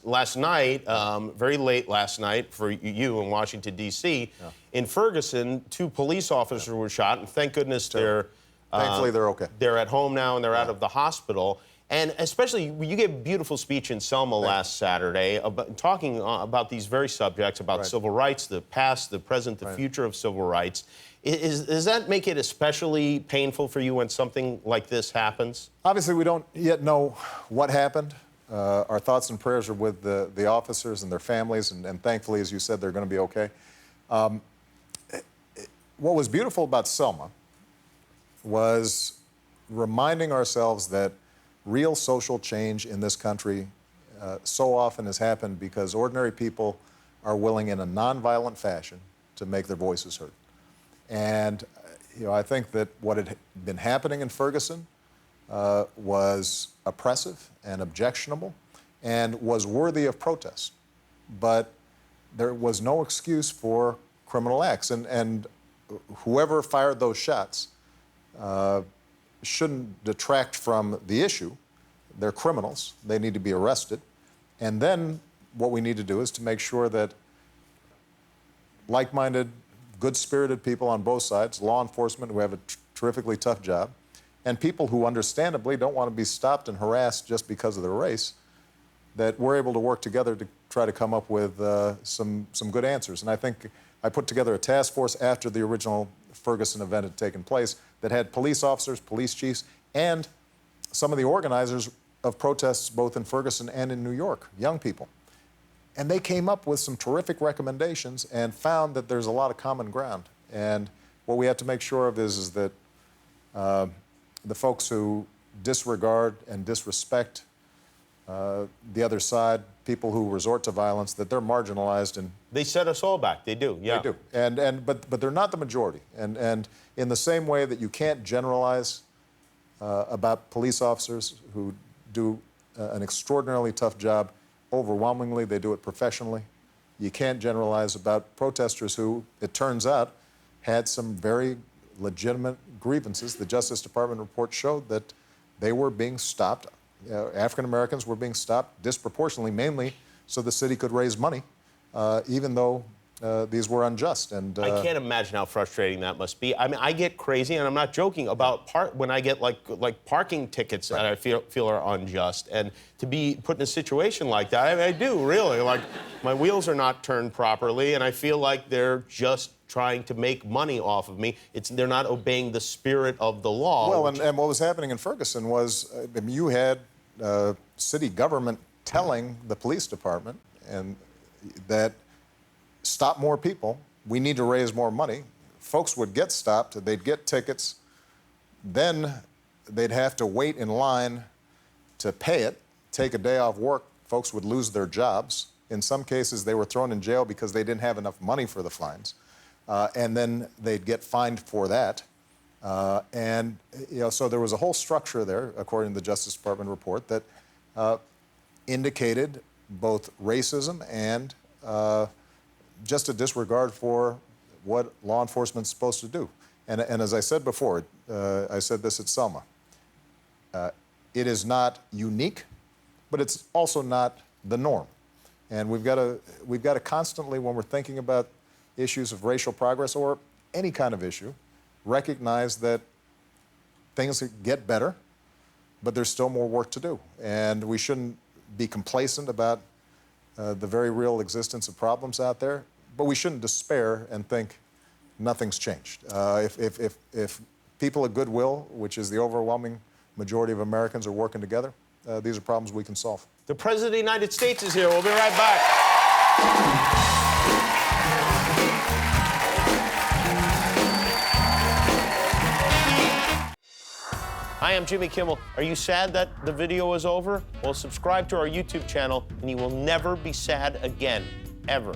last night, very late last night for you in Washington, D.C., in Ferguson, 2 police officers were shot, and thank goodness Thankfully, they're okay. They're at home now, and they're out of the hospital. And especially, you gave a beautiful speech in Selma last Saturday, talking about these very subjects, about civil rights, the past, the present, the future of civil rights. Does that make it especially painful for you when something like this happens? Obviously, we don't yet know what happened. Our thoughts and prayers are with the officers and their families, and thankfully, as you said, they're going to be okay. What was beautiful about Selma was reminding ourselves that real social change in this country so often has happened because ordinary people are willing in a nonviolent fashion to make their voices heard. And I think that what had been happening in Ferguson was oppressive and objectionable and was worthy of protest. But there was no excuse for criminal acts. And whoever fired those shots shouldn't detract from the issue. They're criminals. They need to be arrested. And then what we need to do is to make sure that like-minded, good-spirited people on both sides, law enforcement who have a terrifically tough job, and people who understandably don't want to be stopped and harassed just because of their race, that we're able to work together to try to come up with some good answers. And I think I put together a task force after the original Ferguson event had taken place that had police officers, police chiefs, and some of the organizers of protests both in Ferguson and in New York, young people. And they came up with some terrific recommendations and found that there's a lot of common ground. And what we have to make sure of is that the folks who disregard and disrespect the other side, people who resort to violence, that they're marginalized. And they set us all back. They do, yeah. They do. But they're not the majority. And in the same way that you can't generalize about police officers who do an extraordinarily tough job, overwhelmingly they do it professionally. You can't generalize about protesters who, it turns out, had some very legitimate grievances. The Justice Department report showed that they were being stopped. African Americans were being stopped disproportionately, mainly so the city could raise money, even though these were unjust. And I can't imagine how frustrating that must be. I mean, I get crazy, and I'm not joking, about when I get like parking tickets that I feel are unjust, and to be put in a situation like that, I do really. Like, my wheels are not turned properly, and I feel like they're just trying to make money off of me. They're not obeying the spirit of the law. Well, and what was happening in Ferguson was you had city government telling the police department and that stop more people, we need to raise more money. Folks would get stopped, they'd get tickets, then they'd have to wait in line to pay it, take a day off work, folks would lose their jobs. In some cases, they were thrown in jail because they didn't have enough money for the fines. And then they'd get fined for that. So there was a whole structure there, according to the Justice Department report, that indicated both racism and just a disregard for what law enforcement's supposed to do. And as I said before, I said this at Selma, it is not unique, but it's also not the norm. And we've got to constantly, when we're thinking about issues of racial progress or any kind of issue, recognize that things get better, but there's still more work to do. And we shouldn't be complacent about the very real existence of problems out there, but we shouldn't despair and think nothing's changed. If people of goodwill, which is the overwhelming majority of Americans, are working together, these are problems we can solve. The President of the United States is here. We'll be right back. Hi, I'm Jimmy Kimmel. Are you sad that the video is over? Well, subscribe to our YouTube channel, and you will never be sad again, ever.